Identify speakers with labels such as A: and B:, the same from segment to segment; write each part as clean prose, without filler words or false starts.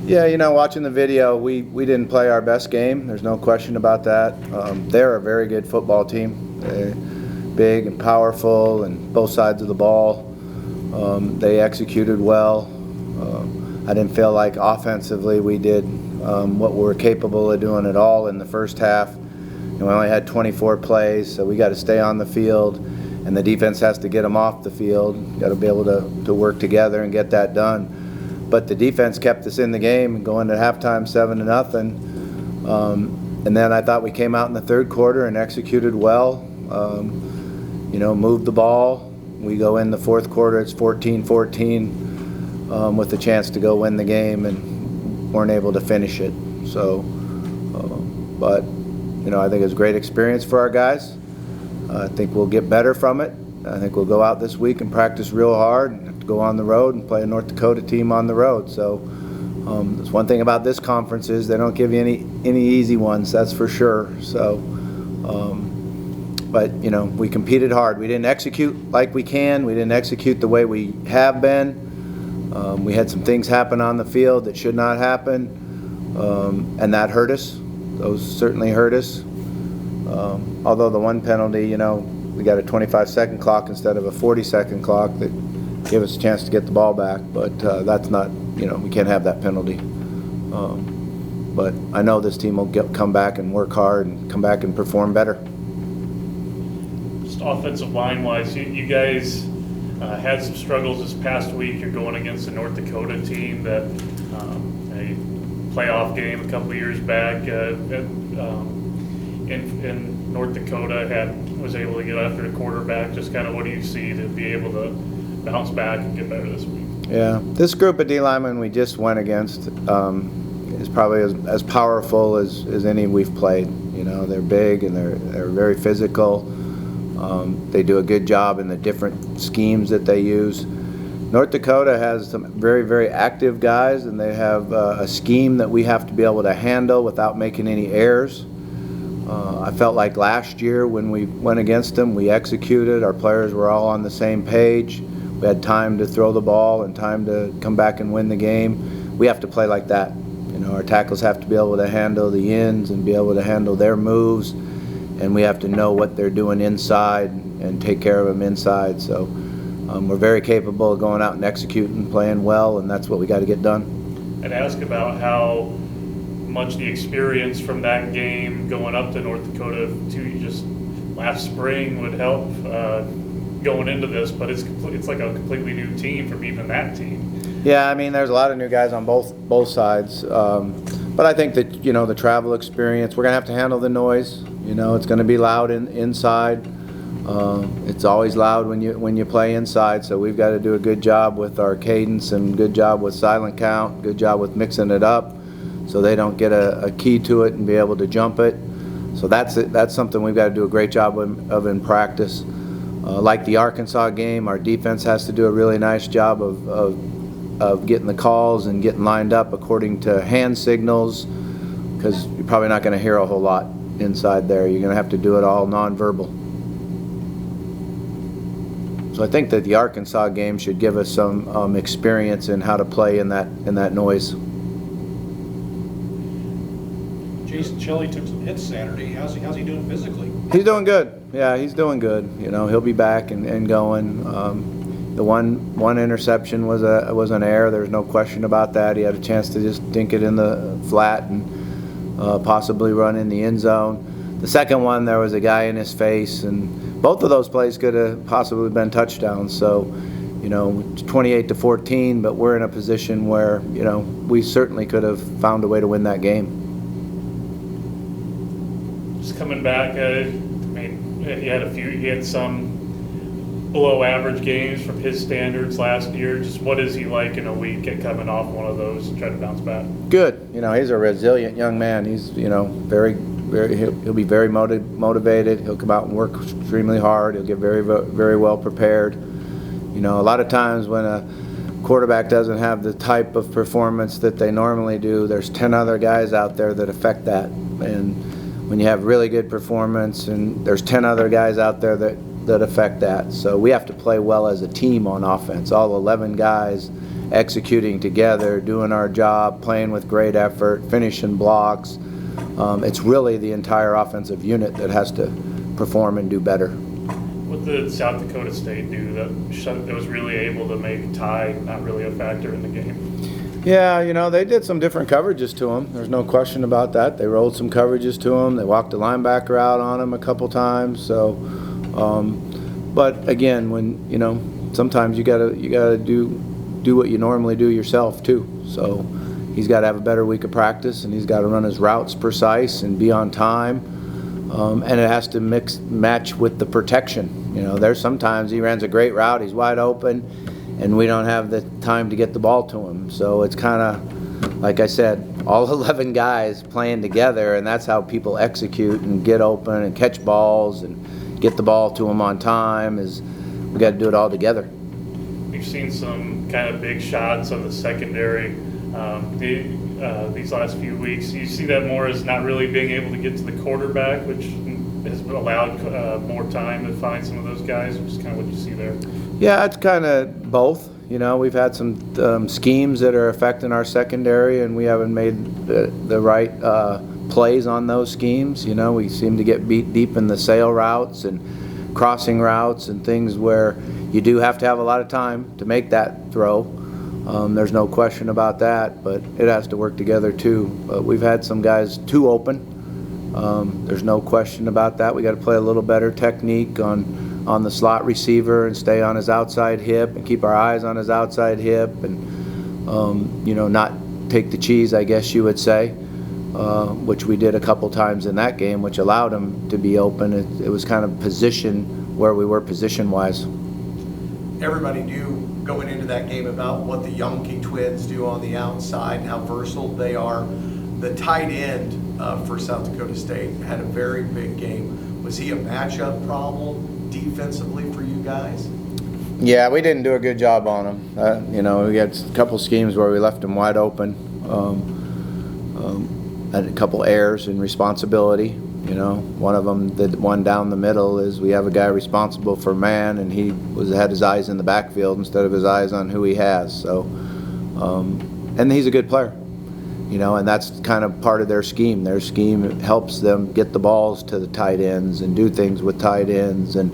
A: Yeah, watching the video, we didn't play our best game. There's no question about that. They're a very good football team. They're big and powerful and both sides of the ball. They executed well. I didn't feel like offensively we did what we were capable of doing at all in the first half. We only had 24 plays, so we got to stay on the field, and the defense has to get them off the field. Got to be able to work together and get that done. But the defense kept us in the game and going to halftime 7-0. And then I thought we came out in the third quarter and executed well. Moved the ball. We go in the fourth quarter, it's 14-14 with a chance to go win the game and weren't able to finish it. So, but I think it's a great experience for our guys. I think we'll get better from it. I think we'll go out this week and practice real hard and have to go on the road and play a North Dakota team on the road. So there's one thing about this conference is they don't give you any easy ones, that's for sure. So, but we competed hard. We didn't execute like we can. We didn't execute the way we have been. We had some things happen on the field that should not happen, and that hurt us. Those certainly hurt us. Although the one penalty, we got a 25-second clock instead of a 40-second clock that gave us a chance to get the ball back. But that's not, we can't have that penalty. But I know this team will come back and work hard and come back and perform better.
B: Just offensive line-wise, you guys had some struggles this past week. You're going against a North Dakota team that a playoff game a couple years back in North Dakota was able to get after the quarterback. Just kind of what do you see to be able to bounce back and get better this week?
A: Yeah, this group of D linemen we just went against is probably as powerful as any we've played. They're big and they're very physical. They do a good job in the different schemes that they use. North Dakota has some very, very active guys, and they have a scheme that we have to be able to handle without making any errors. I felt like last year when we went against them, we executed. Our players were all on the same page. We had time to throw the ball and time to come back and win the game. We have to play like that. Our tackles have to be able to handle the ends and be able to handle their moves, and we have to know what they're doing inside and take care of them inside. So we're very capable of going out and executing, playing well, and that's what we got to get done.
B: I'd ask about how much the experience from that game going up to North Dakota to just last spring would help going into this, but it's like a completely new team from even that team.
A: Yeah, there's a lot of new guys on both sides, but I think that the travel experience, we're gonna have to handle the noise. It's gonna be loud inside. It's always loud when you play inside, so we've got to do a good job with our cadence and good job with silent count, good job with mixing it up, so they don't get a key to it and be able to jump it. So that's something we've got to do a great job of in practice. Like the Arkansas game, our defense has to do a really nice job of getting the calls and getting lined up according to hand signals, because you're probably not going to hear a whole lot inside there. You're going to have to do it all nonverbal. So I think that the Arkansas game should give us some experience in how to play in that noise.
C: Jason Shelley took some hits Saturday. How's he doing physically?
A: He's doing good. Yeah, he's doing good. He'll be back and going. The one interception was an error. There's no question about that. He had a chance to just dink it in the flat and possibly run in the end zone. The second one, there was a guy in his face, and both of those plays could have possibly been touchdowns. So, 28-14, but we're in a position where, we certainly could have found a way to win that game.
B: Just coming back, he had some below average games from his standards last year. Just what is he like in a week at coming off one of those and trying to bounce back? Good.
A: He's a resilient young man. He's, very, he'll be very motivated. He'll come out and work extremely hard. He'll get very, very well prepared. A lot of times when a quarterback doesn't have the type of performance that they normally do, there's 10 other guys out there that affect that. And when you have really good performance and there's 10 other guys out there that affect that. So we have to play well as a team on offense. All 11 guys executing together, doing our job, playing with great effort, finishing blocks. It's really the entire offensive unit that has to perform and do better.
B: What did South Dakota State do that was really able to make tie not really a factor in the game?
A: Yeah, you know, they did some different coverages to him. There's no question about that. They rolled some coverages to him. They walked the linebacker out on him a couple times. So, but again, when you know, sometimes you gotta do what you normally do yourself too. So, he's got to have a better week of practice, and he's got to run his routes precise and be on time. And it has to match with the protection. You know, there's sometimes he runs a great route, he's wide open, and we don't have the time to get the ball to him. So it's kind of, like I said, all 11 guys playing together, and that's how people execute and get open and catch balls and get the ball to them on time. Is we got to do it all together.
B: We've seen some kind of big shots on the secondary these last few weeks. You see that more as not really being able to get to the quarterback, which has allowed more time to find some of those guys, which is kind of what you see there.
A: Yeah, it's kind of both. You know, we've had some schemes that are affecting our secondary, and we haven't made the right plays on those schemes. You know, we seem to get beat deep in the sail routes and crossing routes and things where you do have to have a lot of time to make that throw. There's no question about that, but it has to work together too. But we've had some guys too open. There's no question about that. We got to play a little better technique on the slot receiver and stay on his outside hip and keep our eyes on his outside hip and you know, not take the cheese, I guess you would say, which we did a couple times in that game, which allowed him to be open. It was kind of position where we were position-wise.
D: Everybody knew going into that game about what the Youngkin twins do on the outside and how versatile they are. The tight end for South Dakota State had a very big game. Was he a matchup problem defensively for you guys?
A: Yeah, we didn't do a good job on him. You know, we had a couple schemes where we left him wide open. Had a couple errors in responsibility. You know, one of them, the one down the middle, is we have a guy responsible for man, and he had his eyes in the backfield instead of his eyes on who he has. So, and he's a good player. You know, and that's kind of part of their scheme. Their scheme helps them get the balls to the tight ends and do things with tight ends. And,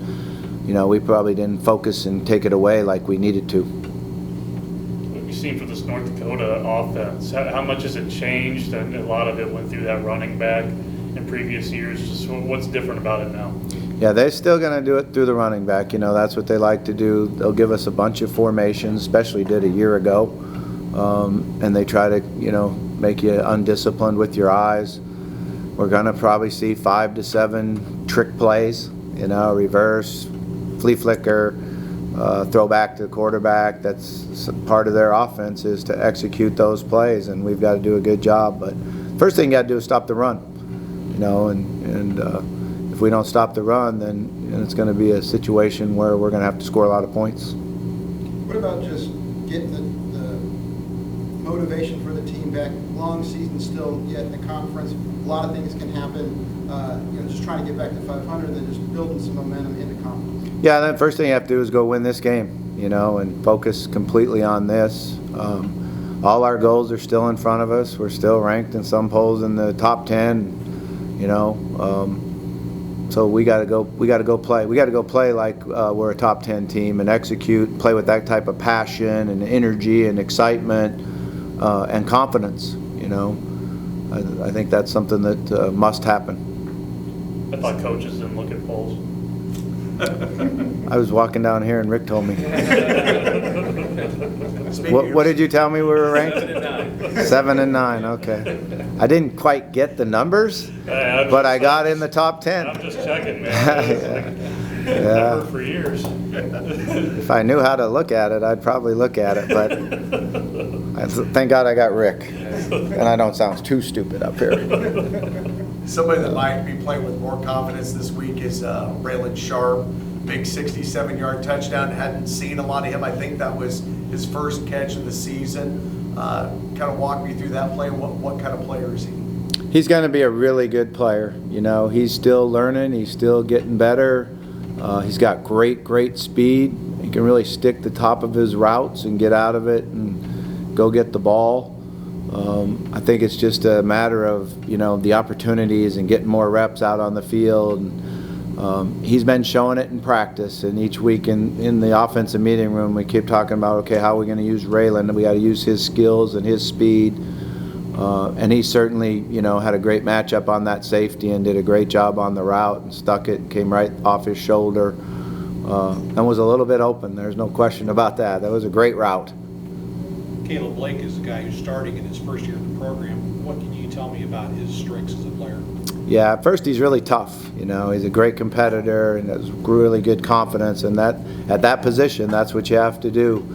A: you know, we probably didn't focus and take it away like we needed to.
B: What you've seen for this North Dakota offense, how much has it changed? And a lot of it went through that running back in previous years. Just what's different about it now?
A: Yeah, they're still going to do it through the running back. You know, that's what they like to do. They'll give us a bunch of formations, especially did a year ago. And they try to, you know, make you undisciplined with your eyes. We're going to probably see 5 to 7 trick plays, you know, reverse, flea flicker, throw back to the quarterback. That's part of their offense, is to execute those plays, and we've got to do a good job. But first thing you got to do is stop the run, you know, and if we don't stop the run, then it's going to be a situation where we're going to have to score a lot of points.
E: What about just getting the motivation for the team back? Long season still yet in the conference. A lot of things can happen. You know, just trying to get back to 500, then just building some momentum in the conference.
A: Yeah, the first thing you have to do is go win this game, you know, and focus completely on this. All our goals are still in front of us. We're still ranked in some polls in the top 10, you know. So we got to go play. We got to go play like we're a top 10 team and execute, play with that type of passion and energy and excitement and confidence. You know, I think that's something that must happen.
B: I thought coaches didn't look at polls.
A: I was walking down here and Rick told me. What did you tell me we were ranked? 7 and 9. Okay. I didn't quite get the numbers, but I got in the top 10.
B: I'm just checking, man.
A: Yeah.
B: Number for years.
A: If I knew how to look at it, I'd probably look at it, but thank God I got Rick, and I don't sound too stupid up here.
D: Somebody that might be playing with more confidence this week is Raylan Sharp. Big 67-yard touchdown. Hadn't seen a lot of him. I think that was his first catch of the season. Kind of walk me through that play. What kind of player is he?
A: He's going to be a really good player. You know, he's still learning. He's still getting better. He's got great speed. He can really stick the top of his routes and get out of it and go get the ball. I think it's just a matter of, you know, the opportunities and getting more reps out on the field. And, he's been showing it in practice, and each week in the offensive meeting room we keep talking about, okay, how are we going to use Raylan? We got to use his skills and his speed. And he certainly, you know, had a great matchup on that safety and did a great job on the route and stuck it and came right off his shoulder and was a little bit open. There's no question about that. That was a great route.
C: Caleb Blake is the guy who's starting in his first year of the program. What can you tell me about his strengths as a player?
A: Yeah, at first he's really tough. You know, he's a great competitor and has really good confidence. And that at that position, that's what you have to do.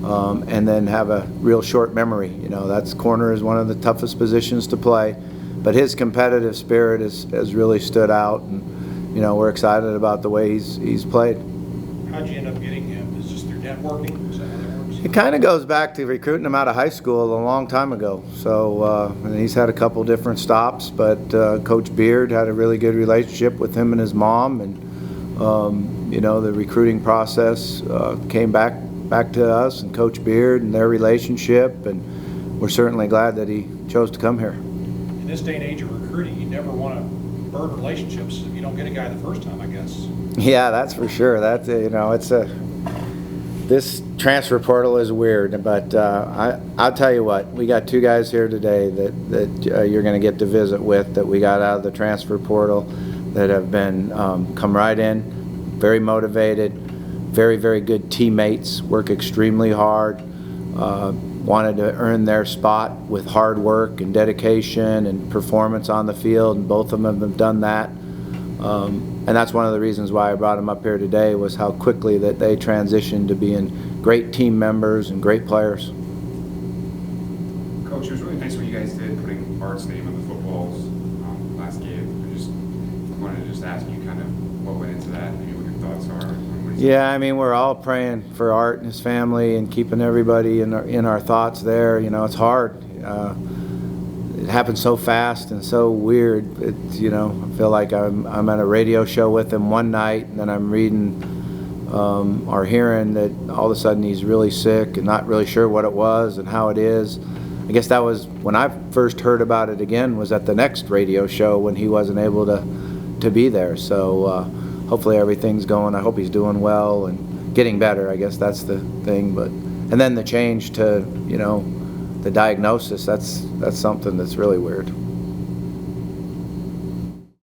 A: And then have a real short memory. You know, that's corner is one of the toughest positions to play. But his competitive spirit has really stood out. And, you know, we're excited about the way he's played.
C: How'd you end up getting him? Is this through networking? Is that how that works?
A: It kind of goes back to recruiting him out of high school a long time ago. So and he's had a couple different stops, but Coach Beard had a really good relationship with him and his mom, and you know, the recruiting process came back to us and Coach Beard and their relationship, and we're certainly glad that he chose to come here.
C: In this day and age of recruiting, you never want to burn relationships if you don't get a guy the first time, I guess.
A: Yeah, that's for sure. That you know, this transfer portal is weird, but I'll tell you what, we got two guys here today that you're going to get to visit with that we got out of the transfer portal that have been come right in, very motivated, very, very good teammates, work extremely hard, wanted to earn their spot with hard work and dedication and performance on the field, and both of them have done that. And that's one of the reasons why I brought them up here today, was how quickly that they transitioned to being great team members and great players.
F: Coach, it was really nice what you guys did, putting Art's name on the footballs last game. I just wanted to just ask you kind of what went into that, maybe what your thoughts are.
A: Yeah, I mean, we're all praying for Art and his family and keeping everybody in our thoughts there. You know, it's hard. It happened so fast and so weird. It's, you know, I feel like I'm at a radio show with him one night, and then I'm reading or hearing that all of a sudden he's really sick and not really sure what it was and how it is. I guess that was when I first heard about it again, was at the next radio show when he wasn't able to be there. So hopefully everything's going. I hope he's doing well and getting better. I guess that's the thing. But and then the change to, you know, the diagnosis, that's something that's really weird.